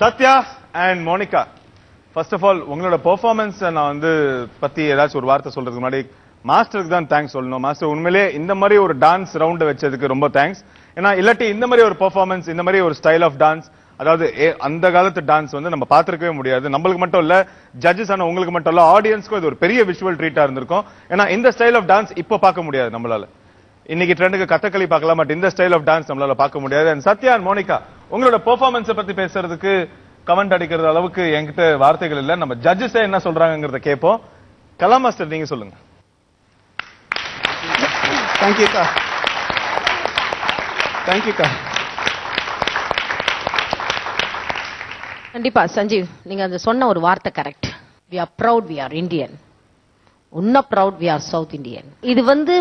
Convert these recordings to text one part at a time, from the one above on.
Satya and Monica, first of all, உங்களோட performance நான் வந்து பத்தி ஏதாச்சும் ஒரு வார்த்தை சொல்றதுக்கு முன்னாடி மாஸ்டருக்கு தான் தேங்க்ஸ் சொல்லணும். மாஸ்டர் உண்மையிலே இந்த மாதிரி ஒரு டான்ஸ் ரவுண்ட் வச்சதுக்கு ரொம்ப தேங்க்ஸ். ஏன்னா இல்லாட்டி இந்த மாதிரி ஒரு பெர்ஃபார்மன்ஸ், இந்த மாதிரி ஒரு ஸ்டைல் ஆஃப் டான்ஸ், அதாவது அந்த காலத்து டான்ஸ் வந்து நம்ம பார்த்திருக்கவே முடியாது. நம்மளுக்கு மட்டும் இல்ல, ஜட்ஜஸ் ஆன உங்களுக்கு மட்டும் இல்ல, ஆடியன்ஸ்க்கும் இது ஒரு பெரிய விஷுவல் ட்ரீட்டா இருந்திருக்கும். ஏன்னா இந்த ஸ்டைல் ஆஃப் டான்ஸ் இப்ப பார்க்க முடியாது நம்மளால. இன்னைக்கு ட்ரெண்டுக்கு கதகளி பார்க்கலாம், பட் இந்த ஸ்டைல் ஆஃப் டான்ஸ் நம்மளால பார்க்க முடியாது. அண்ட் சத்யா அண்ட் மோனிகா, உங்களோட பெர்ஃபார்மன்ஸை பத்தி பேசுறதுக்கு கமெண்ட் அடிக்கிறது அளவுக்கு என்கிட்ட வார்த்தைகள் இல்ல. நம்ம ஜட்ஜஸே என்ன சொல்றாங்கிறத கேட்போம். கலா மாஸ்டர், நீங்க சொல்லுங்க. தேங்க்யூக்கா. தேங்க்யூக்கா. கண்டிப்பா சஞ்சீவ், நீங்க அந்த சொன்ன ஒரு வார்த்தை correct. We are proud, we are Indian. உன்ன proud we are South Indian. இது வந்து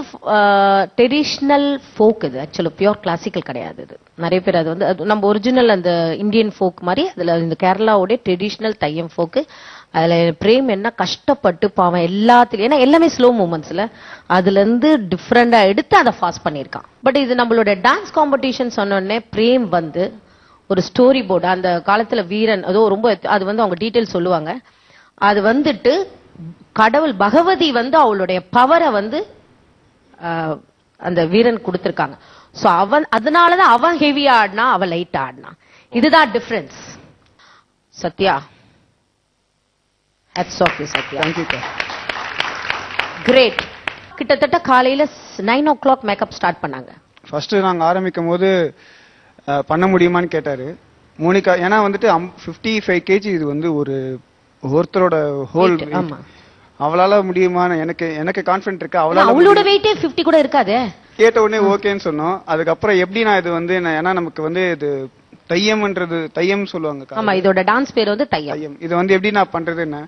ட்ரெடிஷ்னல் ஃபோக், இது ஆக்சுவலி பியூர் கிளாசிக்கல் கிடையாது. இது நிறைய பேர் அது வந்து நம்ம ஒரிஜினல் அந்த இந்தியன் ஃபோக் மாதிரி, அதுல இந்த கேரளாவோட ட்ரெடிஷ்னல் தையம் ஃபோக்கு. அதுல பிரேம் என்ன கஷ்டப்பட்டு பாவம் எல்லாத்துலயும், ஏன்னா எல்லாமே ஸ்லோ மூமெண்ட்ஸ்ல அதுல இருந்து டிஃப்ரெண்டா எடுத்து அதை ஃபாஸ்ட் பண்ணியிருக்கான். பட் இது நம்மளோட டான்ஸ் காம்படிஷன் சொன்னோடனே பிரேம் வந்து ஒரு ஸ்டோரி போர்டு, அந்த காலத்துல வீரன் அதோ ரொம்ப அது வந்து அவங்க டீட்டெயில் சொல்லுவாங்க. அது வந்துட்டு கடவுள் பகவதி வந்து அவளுடைய பவரை வந்து அந்த வீரன் கொடுத்திருக்காங்க. சோ அவன் அதனாலதான் அவன் ஹெவியா ஆடினா, அவன் லைட்டா ஆடினா. இதுதான் difference. Sathya, hats off you Sathya. Thank you. Great. கிட்டத்தட்ட காலையில 9 o'clock மேக்கப் ஸ்டார்ட் பண்ணாங்க. ஃபர்ஸ்ட் நாங்க ஆரம்பிக்கும் போது பண்ண முடியுமான்னு கேட்டாரு மோனிகா. ஏன்னா வந்துட்டு 55 kg இது வந்து ஒருத்தரோட ஹோல். அவளால முடியுமான்னு எனக்கு கான்ஃபிடன்ட் இருக்கு. அவளோட வெயிட்டே 50 கூட இருக்காது. கேட்ட உடனே ஓகேன்னு சொன்னோம். அதுக்கப்புறம் எப்படி நான் இது வந்து ஏன்னா நமக்கு வந்து இது தையம்ன்றது தையம் சொல்லுவாங்க. ஆமா, இதோட டான்ஸ் பேர் வந்து தையம். இது வந்து எப்படி நான் பண்றதுன்னு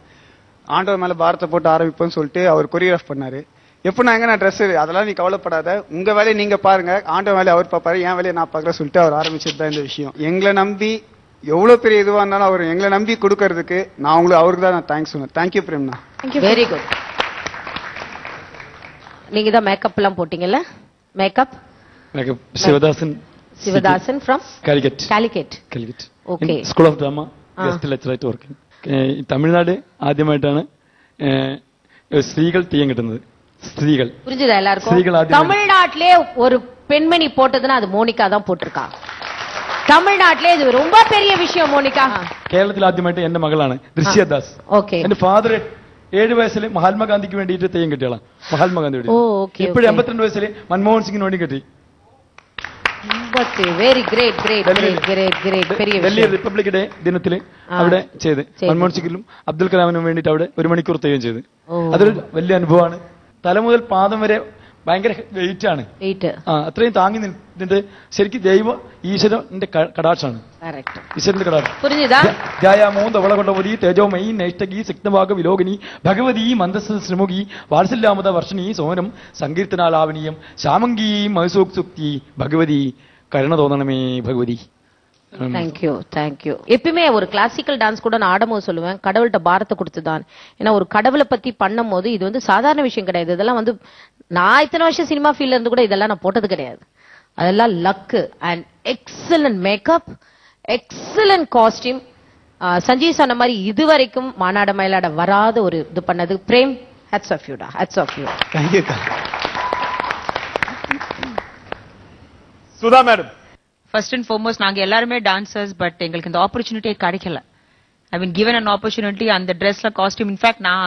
ஆண்டவர் மேல பாரத்தை போட்டு ஆரம்பிப்பேன்னு சொல்லிட்டு அவர் கொரியோகிராஃப் பண்ணாரு. எப்ப நான் எங்க நான் ட்ரெஸ் அதெல்லாம் நீ கவலைப்படாத, உங்க வேலையை நீங்க பாருங்க, ஆண்டவர் வேலையை அவர் பாப்பாரு, என் வேலையை நான் பாக்குறேன் சொல்லிட்டு அவர் ஆரம்பிச்சது தான் இந்த விஷயம். எங்களை நம்பி எவ்வளவு பெரிய இதுவா இருந்தாலும் அவர் எங்களை நம்பி கொடுக்கறதுக்கு நான் அவருக்கு தான் நான் தேங்க்ஸ் சொன்னேன். தேங்க்யூ பிரேம்னா. Very good. நீங்க தான் மேக்கப் எல்லாம் போட்டீங்கல்ல? Makeup Sivadasan from Calicut. Okay. School of Drama guest lecturer ആയിട്ട് വർക്ക്. തമിഴ്നാട് ആദ്യമായിട്ടാണ് സ്ത്രീകൾ തെയ്യം കിട്ടുന്നത്. സ്ത്രീകൾ புரிஞ்சுதா எல்லாருக்கும்? தமிழ்நாட்டிலே ஒரு பெண்மணி போட்டதுன்னா அது மோனிகா தான் போட்டிருக்கா. தமிழ்நாட்டிலே இது ரொம்ப பெரிய விஷயம் மோனிகா. കേരളത്തിൽ ആദ്യമായിട്ട് എന്റെ മകളാണ് ദൃശ്യദാസ്. എന്റെ ഫാദർ 7 വയസ്സിൽ മഹാത്മാഗാന്ധിക്ക് വേണ്ടിയിട്ട് തെയ്യം കിട്ടിയാളാണ്. മഹാത്മാഗാന്ധി ഇപ്പോഴും 82 വയസ്സിൽ മൻമോഹൻ സിംഗിന് വേണ്ടി കിട്ടി. Very great great great great. വലിയ റിപ്പബ്ലിക് ഡേ ദിനത്തിൽ അവിടെ ചെയ്ത് മൻമോഹൻ സിംഗിലും അബ്ദുൽ കലാമിനും വേണ്ടിയിട്ട് അവിടെ 1 മണിക്കൂർ തെയ്യം ചെയ്ത്. അതൊരു വലിയ അനുഭവമാണ്. തല മുതൽ പാദം വരെ ഭയങ്കര വെയിറ്റ് ആണ്. അത്രയും താങ്ങി നിന്നിട്ട് ശരിക്കും ദൈവ ഈശ്വരന്റെ കടാക്ഷാണ്. ഈശ്വരന്റെ കടാക്ഷം. ധ്യായാമോ ധവളകൊണ്ടവതി തേജോമയി നൈഷ്ടകി സിക്തഭാഗ വിലോകിനി ഭഗവതി മന്ദസ് ശ്രീമുഖി വാത്സല്യാമത വർഷിണി സോനം സങ്കീർത്തനാലാവനീയം ശ്യാമംഗീ മഹസോക്സുക്തി ഭഗവതി കരുണ തോന്നണമേ ഭഗവതി. Thank you thank you. எப்பயுமே ஒரு கிளாசிக்கல் டான்ஸ் கூட நான் ஆடும்போது சொல்லுவேன், கடவுள்கிட்ட பாரத்தை கொடுத்துதான். ஏன்னா ஒரு கடவுளை பத்தி பண்ணும் போது இது வந்து சாதாரண விஷயம் கிடையாது. இதெல்லாம் வந்து நான் இத்தனை வருஷம் சினிமா ஃபீல்ட்ல இருந்து கூட இதெல்லாம் நான் போட்டது கிடையாது. அதெல்லாம் luck and excellent makeup, excellent costume. Sanjeev சொன்ன மாதிரி இதுவரைக்கும் மாநாட மயிலாட வராத ஒரு இது பண்ணது பிரேம். ஹேட்ஸ் ஆஃப் யூடா, hats off you. Thank you. Sudha madam, first and foremost நாங்க எல்லாருமே டான்சர்ஸ், பட் எங்களுக்கு இந்த ஆப்பர்ச்சுனிட்டியே கிடைக்கல. I mean given an opportunity. அந்த ட்ரெஸ்ல காஸ்டியூம் இன்ஃபேக்ட் நான்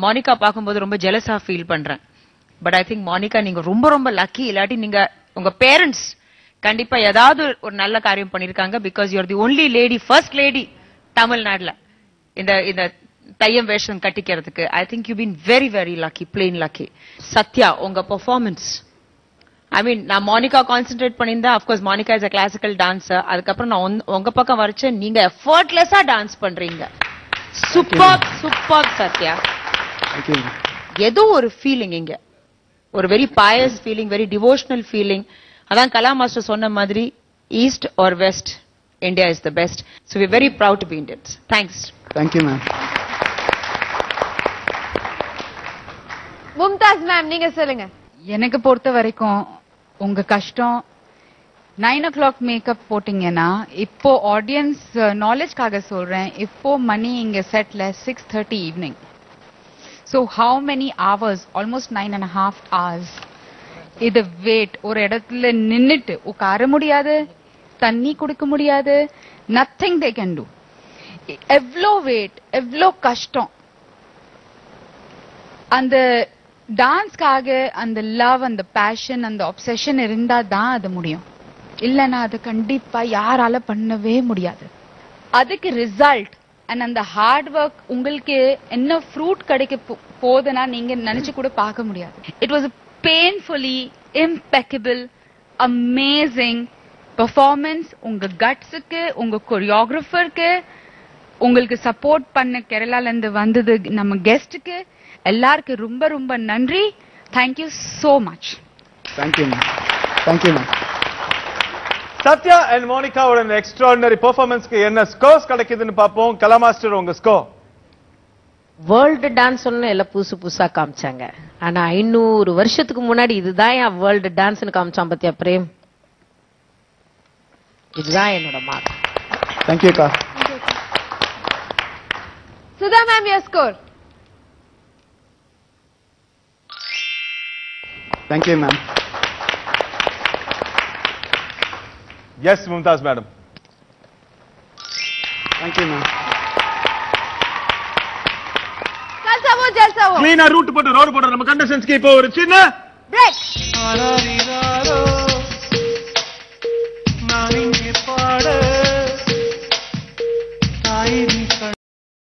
மோனிகா பார்க்கும்போது ரொம்ப ஜெலஸா ஃபீல் பண்றேன். பட் ஐ திங்க் மோனிகா நீங்க ரொம்ப ரொம்ப லக்கி. இல்லாட்டி நீங்க உங்க பேரண்ட்ஸ் கண்டிப்பா ஏதாவது ஒரு நல்ல காரியம் பண்ணிருக்காங்க. Because you are the only lady, first lady தமிழ்நாடுல இந்த தையம் வேஷம் கட்டிக்கிறதுக்கு. I think you been very very lucky, plain lucky. Sathya, உங்க பெர்ஃபார்மன்ஸ், ஐ மீன் நான் மோனிகா கான்சென்ட்ரேட் பண்ணியிருந்தேன். Of course Monica is a classical dancer. அதுக்கப்புறம் நான் உங்க பக்கம் வரைச்சேன், நீங்க எஃபர்ட்லெஸ்ஸா டான்ஸ் பண்றீங்க. Super super Sathya. ஏதோ ஒரு ஃபீலிங் இங்க, ஒரு very pious feeling, very devotional feeling. அதான் கலா மாஸ்டர் சொன்ன மாதிரி east R west, India is the best. So we very proud to be Indians. Thanks. Thank you ma'am. Mumtaz ma'am, நீங்க சொல்லுங்க. எனக்கு பொறுத்த வரைக்கும் உங்க கஷ்டம் 9 o'clock மேக்கப் போட்டீங்கன்னா, இப்போ ஆடியன்ஸ் நாலேஜ்காக சொல்றேன், இப்போ மணி இங்க செட்ல 6:30 evening. So how many hours? Almost 9.5 hours. இது வெயிட், ஒரு இடத்துல நின்னுட்டு உட்கார முடியாது, தண்ணி குடிக்க முடியாது, நத்திங் தே கேன் டூ. எவ்வளோ வெயிட், எவ்வளோ கஷ்டம். அந்த டான்ஸ்க்காக அந்த லவ், அந்த பேஷன், அந்த ஆப்செஷன் இருந்தா தான் அது முடியும். இல்லைன்னா அது கண்டிப்பா யாரால பண்ணவே முடியாது. அதுக்கு ரிசல்ட் அண்ட் அந்த ஹார்ட் ஒர்க் உங்களுக்கு என்ன ஃப்ரூட் கிடைக்க போகுதுன்னா நீங்க நினைச்சு கூட பார்க்க முடியாது. It was painfully impeccable amazing performance. உங்க கட்ஸுக்கு, உங்க கொரியோகிராஃபருக்கு, உங்களுக்கு சப்போர்ட் பண்ண கேரளால இருந்து வந்தது நம்ம கெஸ்டுக்கு, எல்லாருக்கும் ரொம்ப ரொம்ப நன்றி. Thank you so much. Thank you ma'am. Thank you ma'am. Sathya and மோனிகாவோட இந்த எக்ஸ்ட்ராடினரி பெர்ஃபார்மன்ஸ்க்கு என்ன ஸ்கோர்ஸ் கிடைக்குதுன்னு பார்ப்போம். கலா மாஸ்டர் உங்க ஸ்கோர். வேர்ல்டு டான்ஸ் ஒன்னு எல்லாம் புதுசு புதுசா காமிச்சாங்க. ஆனா 500 வருஷத்துக்கு முன்னாடி இதுதான் என் வேர்ல்டு டான்ஸ்னு காமிச்சான் பத்தியா பிரேம். இதுதான் என்னோட மார்க். தேங்க்யூ அக்கா. Sudha ma'am, your score. Thank you, ma'am. Yes, Mumtaz madam. Thank you, ma'am. Jalsa wo. Clean route போட்டு ரோடு போட்டு நம்ம கண்டஸ்டன்ஸ்க்கு இப்போ ஒரு சின்ன Break.